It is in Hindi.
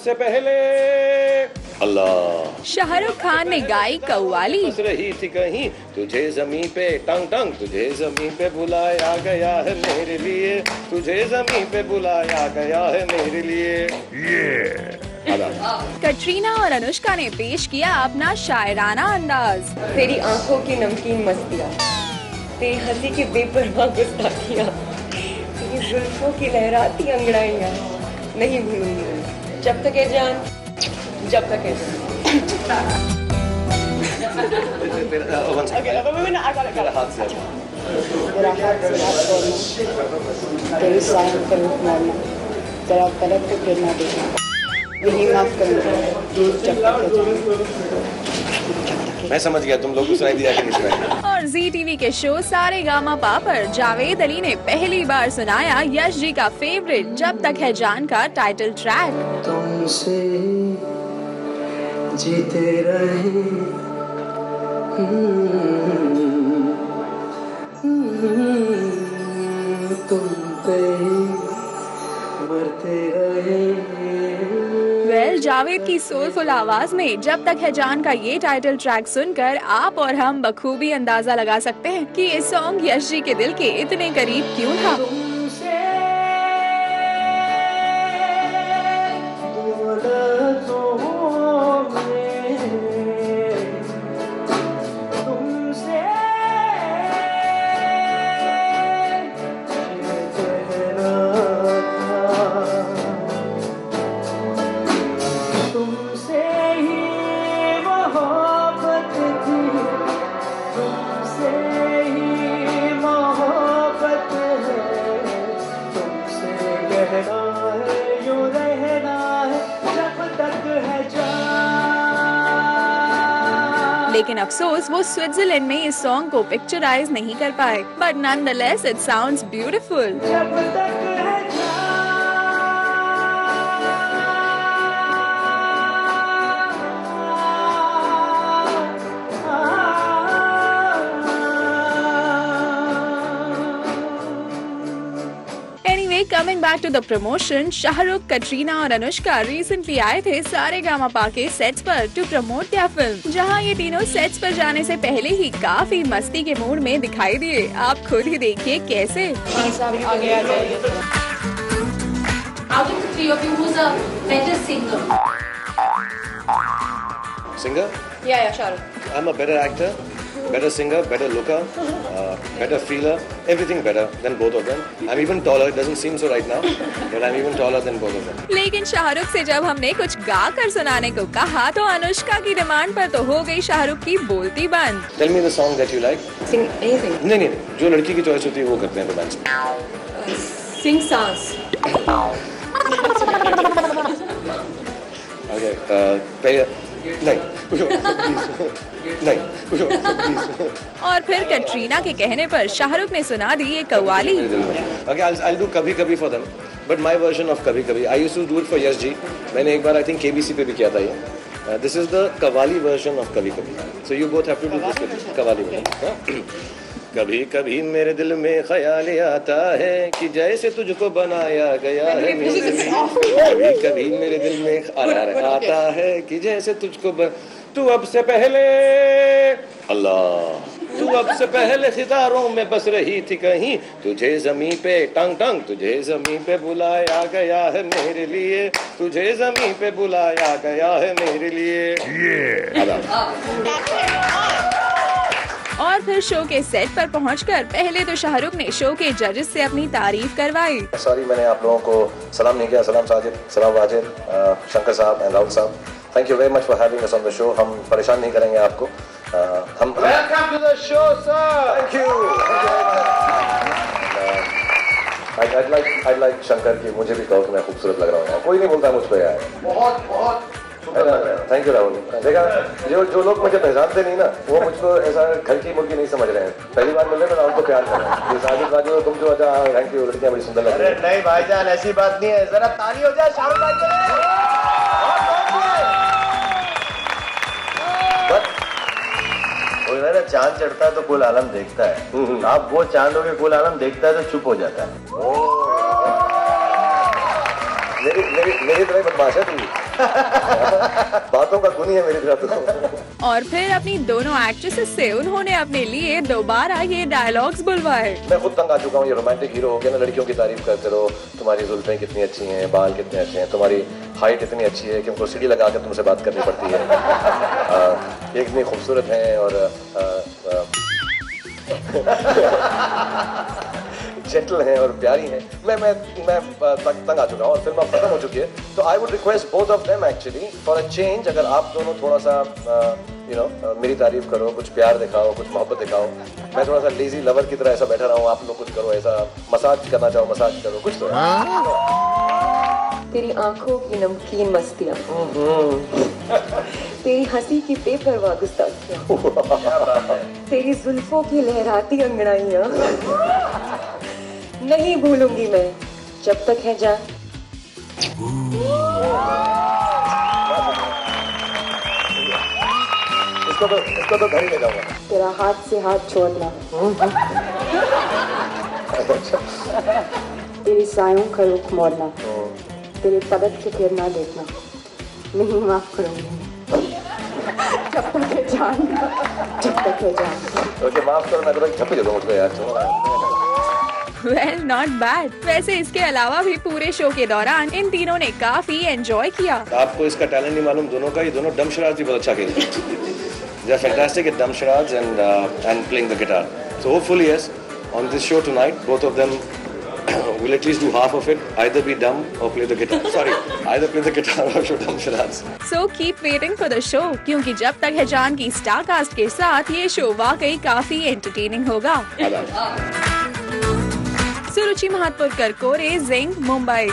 से पहले अल्लाह। शाहरुख खान ने गाई कव्वाली। बस रही थी कहीं तुझे जमीन पे टंग टंग, तुझे जमीन पे बुलाया गया है मेरे लिए, तुझे जमीन पे बुलाया गया है मेरे लिए। कटरीना और अनुष्का ने पेश किया अपना शायराना अंदाज। तेरी आंखों की नमकीन मस्तियाँ, तेरी हंसी की बेपरवाह गुस्ताखियाँ, तेरी जुल्फों की लहराती अंगड़ाइयाँ नहीं भूलूंगी जब तक है जान, जब तक है तेरी साइड पर रुक मारना, तेरा पलक को फिर ना देखना, यही माफ करूँगा। मैं समझ गया तुम लोग को सुनाई दिया कि नहीं सुनाई। और जी टीवी के शो सारेगामापा पर जावेद अली ने पहली बार सुनाया यश जी का फेवरेट जब तक है जान का टाइटल ट्रैक। तुमसे जीते रहे तुम पे मरते रहे। जावेद की सोलफुल आवाज में जब तक है जान का ये टाइटल ट्रैक सुनकर आप और हम बखूबी अंदाजा लगा सकते हैं कि ये सॉन्ग यश जी के दिल के इतने करीब क्यों था। लेकिन अफसोस वो स्विट्जरलैंड में इस सॉन्ग को पिक्चराइज नहीं कर पाए, but nonetheless it sounds beautiful. Coming back to the promotion, Shahrukh, Katrina और अनुष्का रिसेंटली आए थे सारेगामापा के सेट्स पर टू प्रमोट their फिल्म, जहां ये तीनों सेट्स पर जाने से पहले ही काफी मस्ती के मूड में दिखाई दिए। आप खुद ही देखिए कैसे। Singer? Yeah, Shahrukh. I'm a better actor, better singer, better looker, better feeler, everything better than both of them. I'm even taller. It doesn't seem so right now, but I'm even taller than both of them. लेकिन शाहरुख से जब हमने कुछ गा कर सुनाने को कहा तो अनुष्का की डिमांड पर तो हो गई शाहरुख की बोलती बंद। Tell me the song that you like. Sing anything. नहीं, जो लड़की की चॉइस होती है वो करते हैं रोमांस में। Sing songs. Okay, नहीं। और फिर कटरीना के कहने पर शाहरुख ने सुना दी ये कव्वाली। Okay, I'll do कभी कभी for them, but my version of कभी कभी. I used to do it for Yash ji. मैंने एक बार I think KBC पे भी किया था ये. This is the qawwali version of कभी कभी. So you both have to do this qawwali version. कभी कभी मेरे दिल में ख्याल आता है कि जैसे तुझको बनाया गया है मेरे लिए। कभी कभी मेरे दिल में आता है कि जैसे तुझको तू अब से पहले अल्लाह, तू अब से पहले सितारों में बस रही थी कहीं, तुझे जमीन पे टंग टंग, तुझे जमीन पे बुलाया गया है मेरे लिए, तुझे जमीन पे बुलाया गया है मेरे लिए। और फिर शो के सेट पर पहुंचकर पहले तो शाहरुख ने शो के जजेस से अपनी तारीफ करवाई। सॉरी मैंने आप लोगों को सलाम नहीं किया। सलाम साजिद, सलाम वाजिद, शंकर साहब एंड राहुल साहब, thank you very much for having us on the show. हम परेशान नहीं करेंगे आपको। हम welcome to the show sir. Thank you. I'd like Shankar की मुझे भी कहो कि मैं खूबसूरत लग रहा हूँ। कोई नहीं बोलता मुझको यार। बहुत थैंक यू राहुल। देखा जो लोग मुझे पहचानते नहीं ना वो मुझको ऐसा घर की मुर्गी नहीं समझ रहे हैं। पहली बार मिलने में राहुल को प्यार कर रहे हैं। साजिद बाजू तुम जो थैंक यू, लड़कियां बड़ी सुंदर लग रही हैं। नहीं भाईजान ऐसी बात नहीं है, जरा ताली हो जाए शाहरुख भाई के लिए। चांद चढ़ता है तो कुल आलम देखता है, आप वो चांद हो के कुल आलम देखता है तो चुप हो जाता है। मेरी तरह बदमाश है तू। बातों का गुनी है मेरी तरह तो। और फिर अपनी दोनों एक्ट्रेसेस से उन्होंने अपने लिए दोबारा ये डायलॉग्स बुलवाए। मैं खुद तंग आ चुका हूँ, ये रोमांटिक हीरो हो गया ना, लड़कियों की तारीफ करते रहो, तुम्हारी जुल्फें कितनी अच्छी हैं, बाल कितने अच्छे हैं, तुम्हारी हाइट इतनी अच्छी है कि उनको सीढ़ी लगा कर तुमसे बात करनी पड़ती है, ये इतनी खूबसूरत हैं और जेंटल हैं और प्यारी हैं। मैं तंग आ चुका हूँ और फिल्म अब खत्म हो चुकी है, तो I would request both of them actually for a change, अगर आप दोनों थोड़ा सा मेरी तारीफ करो, कुछ प्यार दिखाओ, कुछ मोहब्बत दिखाओ, मैं थोड़ा सा लेजी लवर की तरह ऐसा बैठा रहा हूँ, आप लोग कुछ करो, ऐसा मसाज करना चाहो मसाज करो, कुछ तो। तेरी आंखों की नमकीन मस्तियाँ, तेरी हंसी की बेपरवाह गुस्ताखियाँ, तेरी जुल्फों की लहराती अंगड़ाइयाँ नहीं भूलूंगी मैं जब तक है जान। इसको तो घर ही ले जाऊंगा। तेरा हाथ से हाथ छोड़ना, तेरी सायों का रुख मोड़ना, तेरे पलट के फिरना देखना नहीं माफ करूंगी जब तक है जान, जब तक है जान। ओके माफ करो, मैं तो झप्पी दे दूं मुझको यार। Well not bad. वैसे इसके अलावा भी पूरे शो के दौरान इन तीनों ने काफी एंजॉय किया। आपको इसका टैलेंट नहीं मालूम, दोनों का, ये दोनों डम शराज भी बहुत अच्छा खेलते हैं। They are fantastic at dumb charades and playing the guitar. So hopefully yes, on this show tonight, both of them will at least do half of it, either be dumb or play the guitar. Sorry, either play the guitar or show dumb charades. So keep waiting for the show, क्योंकि जब तक है जान की स्टार कास्ट के साथ ये शो वाकई काफी एंटरटेनिंग होगा। सुरुचि महातपुरकर, कोरे, जिंग, मुंबई।